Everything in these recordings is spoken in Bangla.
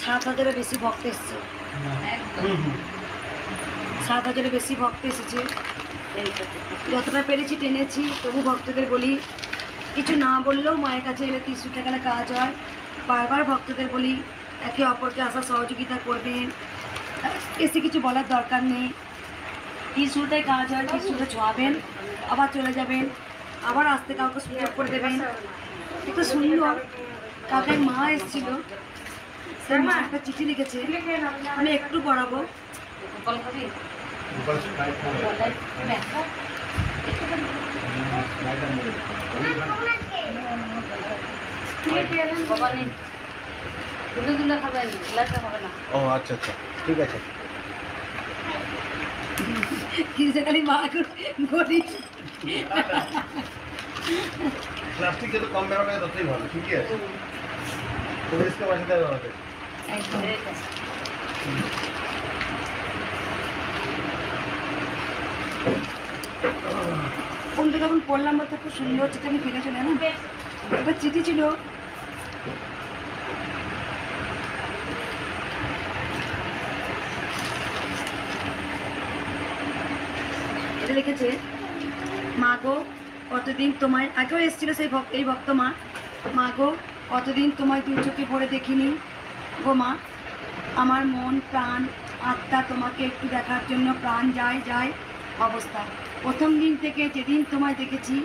7,000-এর বেশি ভক্ত এসছে, 7,000-এর বেশি ভক্ত এসেছে। যতটা পেরেছি টেনেছি। তবু ভক্তদের বলি, কিছু না বললেও মায়ের কাছে এলে 30 টাকা কাজ হয়। বারবার ভক্তদের বলি একে অপরকে আসার সহযোগিতা করবেন, এসে কিছু বলার দরকার নেই। 30টায় কাজ হয়, 30টা ছোঁয়াবেন, আবার চলে যাবেন, আবার আসতে কাউকে সুযোগ করে দেবেন। একটু সুন্দর। কালকে মা এসেছিল, সে মা একটা চিঠি লিখেছে, আমি একটু পড়াবো। ও আচ্ছা আচ্ছা, ঠিক আছে। খালি মা গড়ি প্লাস্টিক যত কম ব্যবহার করে ততই ভালো। ঠিকই আছে, পরিষ্কার বাসাতে ব্যবহার করে। কোনটা যখন পড়লাম তো খুব সুন্দর চিঠি আমি ফিরে চলে না, একটা চিঠি ছিল। এটা লিখেছে, মা গো কতদিন তোমায়, আগেও এসেছিল সেই এই ভক্ত মা। মা গো কতদিন তোমায় দু চোখে ভরে দেখিনি গো মা, আমার মন প্রাণ আত্মা তোমাকে একটু দেখার জন্য প্রাণ যায় যায় অবস্থা। প্রথম দিন থেকে যেদিন তোমায় দেখেছি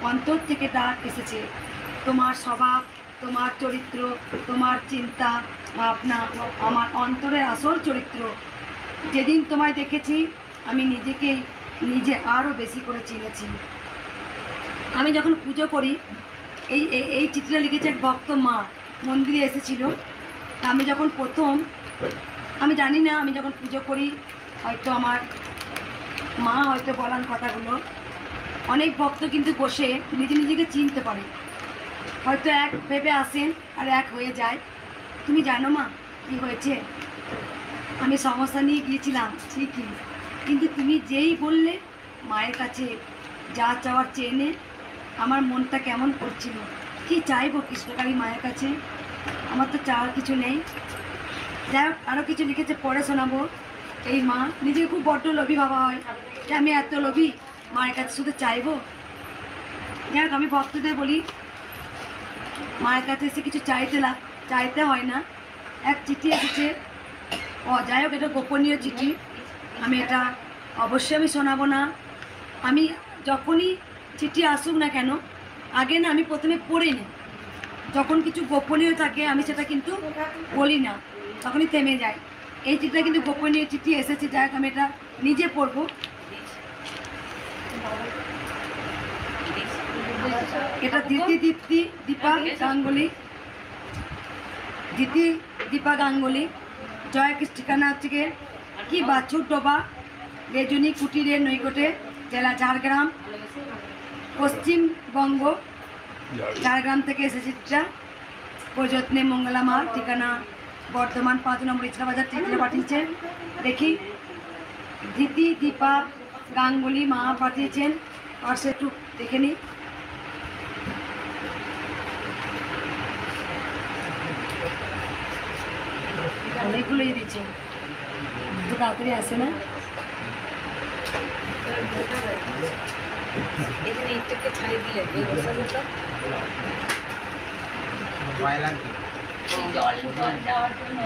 অন্তর থেকে ডাক এসেছে। তোমার স্বভাব, তোমার চরিত্র, তোমার চিন্তা ভাবনা আমার অন্তরের আসল চরিত্র। যেদিন তোমায় দেখেছি আমি নিজে আরও বেশি করে চিনেছি। আমি যখন পুজো করি, এই চিত্রটা লিখেছে এক ভক্ত মা, মন্দিরে এসেছিল। আমি যখন প্রথম, আমি জানি না, আমি যখন পুজো করি হয়তো আমার মা হয়তো বলার কথাগুলো, অনেক ভক্ত কিন্তু বসে নিজেকে চিনতে পারে, হয়তো এক ভেবে আসেন আর এক হয়ে যায়। তুমি জানো মা কি হয়েছে? আমি সমস্যা নিয়ে গিয়েছিলাম ঠিকই, কিন্তু তুমি যেই বললে মায়ের কাছে যা চাওয়ার চেয়ে নে, আমার মনটা কেমন করছিল। কি চাইবো কৃষ্ণকালী মায়ের কাছে, আমার তো চাওয়ার কিছু নেই। যাই হোক, আরও কিছু লিখেছে, পড়ে শোনাবো। এই মা নিজেকে খুব বড্ড লোভী ভাবা হয় যে আমি এত লোভী, মায়ের কাছে শুধু চাইবো। যাই হোক, আমি ভক্তদের বলি মায়ের কাছে এসে কিছু চাইতে হয় না। এক চিঠি এসেছে, যাই হোক এটা গোপনীয় চিঠি, আমি এটা অবশ্যই আমি শোনাবো না। আমি যখনই চিঠি আসুক না কেন, আগে না আমি প্রথমে পড়ে নিই। যখন কিছু গোপনীয় থাকে আমি সেটা কিন্তু বলি না, তখনই থেমে যায়। এই চিঠিটা কিন্তু গোপনীয় চিঠি এসেছে, যাই হোক আমি এটা নিজে পড়বো। এটা দীপা গাঙ্গুলি। জয় ঠিকানা হচ্ছে কি বাছুর ডোবা, রেজনী কুটিরের নৈকটে, জেলা ঝাড়গ্রাম, পশ্চিমবঙ্গ। ঝাড়গ্রাম থেকে এসেছে চিঠিটা। প্রযত্নে মঙ্গলা মা, ঠিকানা বর্ধমান 5 নম্বর ইচলা বাজার। চিঠিটা পাঠিয়েছেন, দেখি দীপা গাঙ্গুলি মা পাঠিয়েছেন, আর সে একটু দেখে নিই। অনেকগুলোই দিচ্ছে, তো তাড়াতাড়ি আসে না। এখানে একটাকে ছাড়িয়ে দিলে জল যাওয়ার জন্য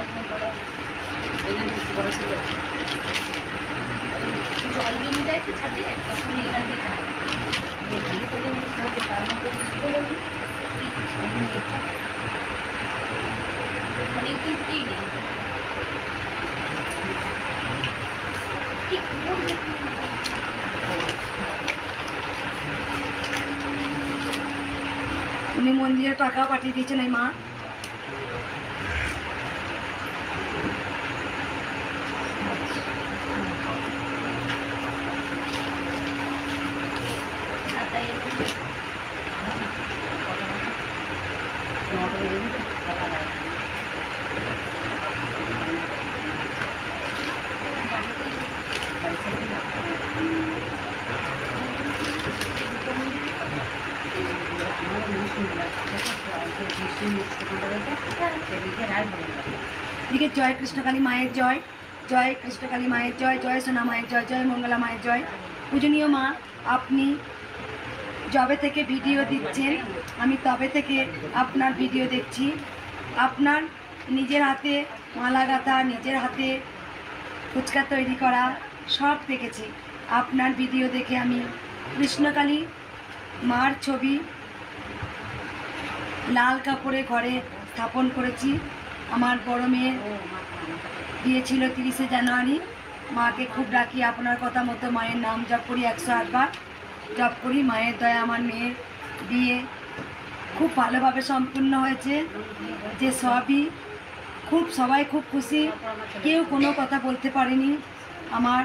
জল জমে যায় তো ছাদে, তখন এখান থেকে উনি মন্দিরের টাকা পাঠিয়ে দিয়েছেন এই মা। এদিকে জয় কৃষ্ণকালী মায়ের জয়, জয় কৃষ্ণকালী মায়ের জয়, জয় সোনা মায়ের জয়, জয় মঙ্গলা মায়ের জয়। পূজনীয় মা, আপনি যবে থেকে ভিডিও দিচ্ছেন আমি তবে থেকে আপনার ভিডিও দেখছি। আপনার নিজের হাতে মালা গাঁথা, নিজের হাতে ফুচকা তৈরি করা সব দেখেছি। আপনার ভিডিও দেখে আমি কৃষ্ণকালী মার ছবি লাল কাপড়ে ঘরে স্থাপন করেছি। আমার বড় মেয়ের বিয়ে ছিল 30শে জানুয়ারি। মাকে খুব ডাকি, আপনার কথা মতো মায়ের নাম জপ করি, 108 বার জপ করি। মায়ের দয়া আমার মেয়ের বিয়ে খুব ভালোভাবে সম্পূর্ণ হয়েছে, যে সবই সবাই খুব খুশি, কেউ কোনো কথা বলতে পারেনি। আমার